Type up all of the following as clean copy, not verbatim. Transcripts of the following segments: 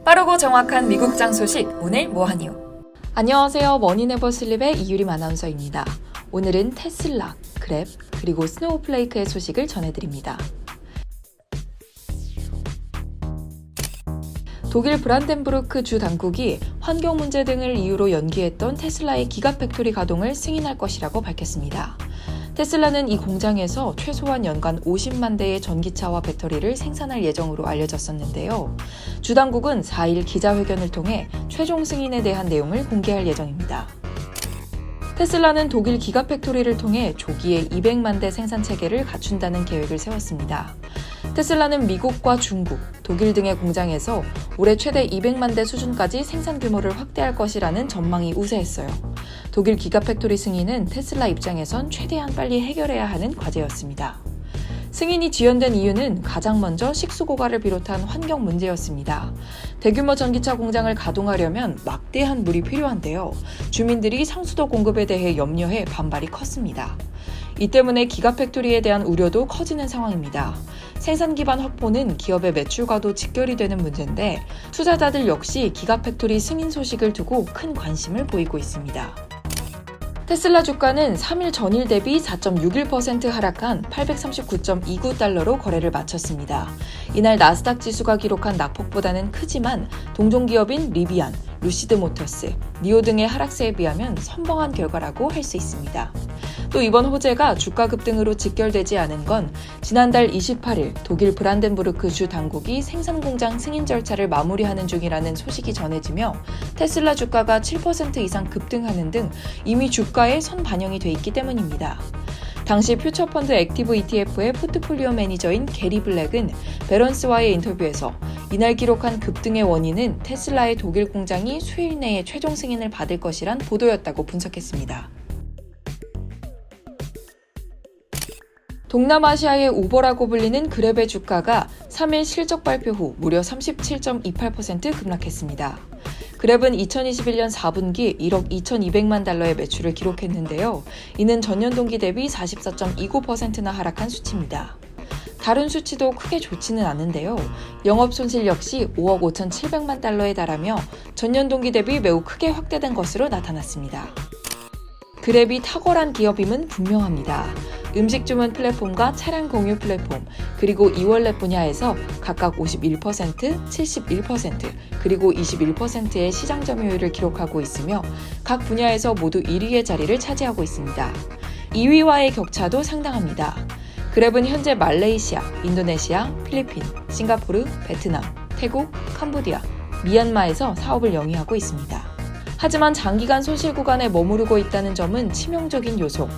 빠르고 정확한 미국장 소식, 오늘 뭐하니요? 안녕하세요. 머니네버슬립의 이유림 아나운서입니다. 오늘은 테슬라, 그랩, 그리고 스노우플레이크의 소식을 전해드립니다. 독일 브란덴부르크 주 당국이 환경 문제 등을 이유로 연기했던 테슬라의 기가팩토리 가동을 승인할 것이라고 밝혔습니다. 테슬라는 이 공장에서 최소한 연간 50만 대의 전기차와 배터리를 생산할 예정으로 알려졌었는데요. 주 당국은 4일 기자회견을 통해 최종 승인에 대한 내용을 공개할 예정입니다. 테슬라는 독일 기가팩토리를 통해 조기에 200만 대 생산 체계를 갖춘다는 계획을 세웠습니다. 테슬라는 미국과 중국, 독일 등의 공장에서 올해 최대 200만 대 수준까지 생산 규모를 확대할 것이라는 전망이 우세했어요. 독일 기가팩토리 승인은 테슬라 입장에선 최대한 빨리 해결해야 하는 과제였습니다. 승인이 지연된 이유는 가장 먼저 식수 고갈을 비롯한 환경 문제였습니다. 대규모 전기차 공장을 가동하려면 막대한 물이 필요한데요. 주민들이 상수도 공급에 대해 염려해 반발이 컸습니다. 이 때문에 기가팩토리에 대한 우려도 커지는 상황입니다. 생산 기반 확보는 기업의 매출과도 직결이 되는 문제인데 투자자들 역시 기가팩토리 승인 소식을 두고 큰 관심을 보이고 있습니다. 테슬라 주가는 3일 전일 대비 4.61% 하락한 839.29달러로 거래를 마쳤습니다. 이날 나스닥 지수가 기록한 낙폭보다는 크지만 동종기업인 리비안, 루시드모터스, 니오 등의 하락세에 비하면 선방한 결과라고 할 수 있습니다. 또 이번 호재가 주가 급등으로 직결되지 않은 건 지난달 28일 독일 브란덴부르크 주 당국이 생산 공장 승인 절차를 마무리하는 중이라는 소식이 전해지며 테슬라 주가가 7% 이상 급등하는 등 이미 주가에 선반영이 돼 있기 때문입니다. 당시 퓨처펀드 액티브 ETF의 포트폴리오 매니저인 게리 블랙은 배런스와의 인터뷰에서 이날 기록한 급등의 원인은 테슬라의 독일 공장이 수일 내에 최종 승인을 받을 것이란 보도였다고 분석했습니다. 동남아시아의 우버라고 불리는 그랩의 주가가 3일 실적 발표 후 무려 37.28% 급락했습니다. 그랩은 2021년 4분기 1억 2,200만 달러의 매출을 기록했는데요. 이는 전년 동기 대비 44.29%나 하락한 수치입니다. 다른 수치도 크게 좋지는 않은데요. 영업 손실 역시 5억 5,700만 달러에 달하며 전년 동기 대비 매우 크게 확대된 것으로 나타났습니다. 그랩이 탁월한 기업임은 분명합니다. 음식 주문 플랫폼과 차량 공유 플랫폼, 그리고 이월렛 분야에서 각각 51%, 71%, 그리고 21%의 시장 점유율을 기록하고 있으며 각 분야에서 모두 1위의 자리를 차지하고 있습니다. 2위와의 격차도 상당합니다. 그랩은 현재 말레이시아, 인도네시아, 필리핀, 싱가포르, 베트남, 태국, 캄보디아, 미얀마에서 사업을 영위하고 있습니다. 하지만 장기간 손실 구간에 머무르고 있다는 점은 치명적인 요소.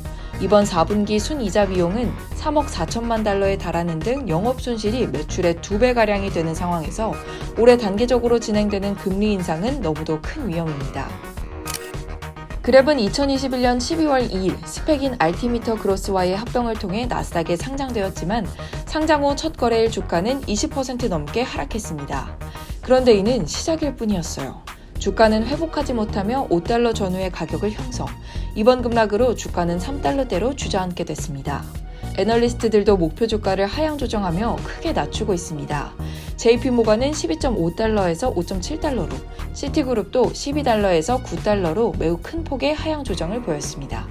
이번 4분기 순이자 비용은 3억 4천만 달러에 달하는 등 영업 손실이 매출의 2배가량이 되는 상황에서 올해 단계적으로 진행되는 금리 인상은 너무도 큰 위험입니다. 그랩은 2021년 12월 2일 스펙인 알티미터 그로스와의 합병을 통해 나스닥에 상장되었지만 상장 후 첫 거래일 주가는 20% 넘게 하락했습니다. 그런데 이는 시작일 뿐이었어요. 주가는 회복하지 못하며 5달러 전후의 가격을 형성, 이번 급락으로 주가는 3달러대로 주저앉게 됐습니다. 애널리스트들도 목표 주가를 하향 조정하며 크게 낮추고 있습니다. JP모건은 12.5달러에서 5.7달러로, 시티그룹도 12달러에서 9달러로 매우 큰 폭의 하향 조정을 보였습니다.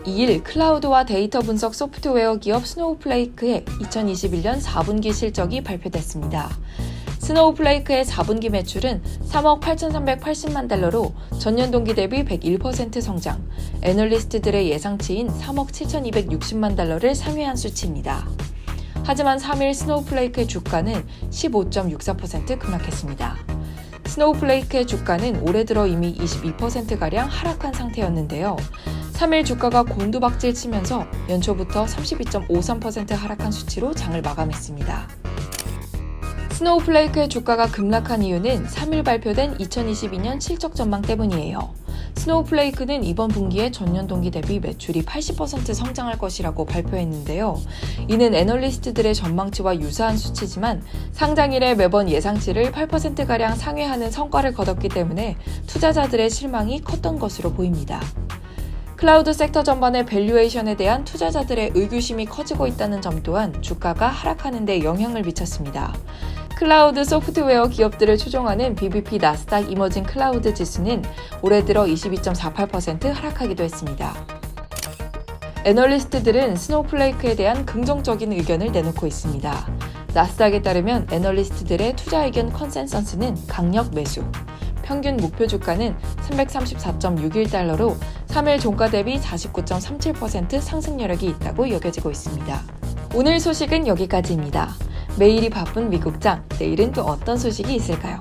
2일 클라우드와 데이터 분석 소프트웨어 기업 스노우플레이크의 2021년 4분기 실적이 발표됐습니다. 스노우플레이크의 4분기 매출은 3억 8,380만 달러로 전년 동기 대비 101% 성장, 애널리스트들의 예상치인 3억 7,260만 달러를 상회한 수치입니다. 하지만 3일 스노우플레이크의 주가는 15.64% 급락했습니다. 스노우플레이크의 주가는 올해 들어 이미 22%가량 하락한 상태였는데요. 3일 주가가 곤두박질 치면서 연초부터 32.53% 하락한 수치로 장을 마감했습니다. 스노우플레이크의 주가가 급락한 이유는 3일 발표된 2022년 실적 전망 때문이에요. 스노우플레이크는 이번 분기에 전년 동기 대비 매출이 80% 성장할 것이라고 발표했는데요. 이는 애널리스트들의 전망치와 유사한 수치지만 상장일에 매번 예상치를 8%가량 상회하는 성과를 거뒀기 때문에 투자자들의 실망이 컸던 것으로 보입니다. 클라우드 섹터 전반의 밸류에이션에 대한 투자자들의 의구심이 커지고 있다는 점 또한 주가가 하락하는 데 영향을 미쳤습니다. 클라우드 소프트웨어 기업들을 추종하는 BBP 나스닥 이머징 클라우드 지수는 올해 들어 22.48% 하락하기도 했습니다. 애널리스트들은 스노우플레이크에 대한 긍정적인 의견을 내놓고 있습니다. 나스닥에 따르면 애널리스트들의 투자 의견 컨센서스는 강력 매수, 평균 목표 주가는 334.61달러로 3일 종가 대비 49.37% 상승 여력이 있다고 여겨지고 있습니다. 오늘 소식은 여기까지입니다. 매일이 바쁜 미국장, 내일은 또 어떤 소식이 있을까요?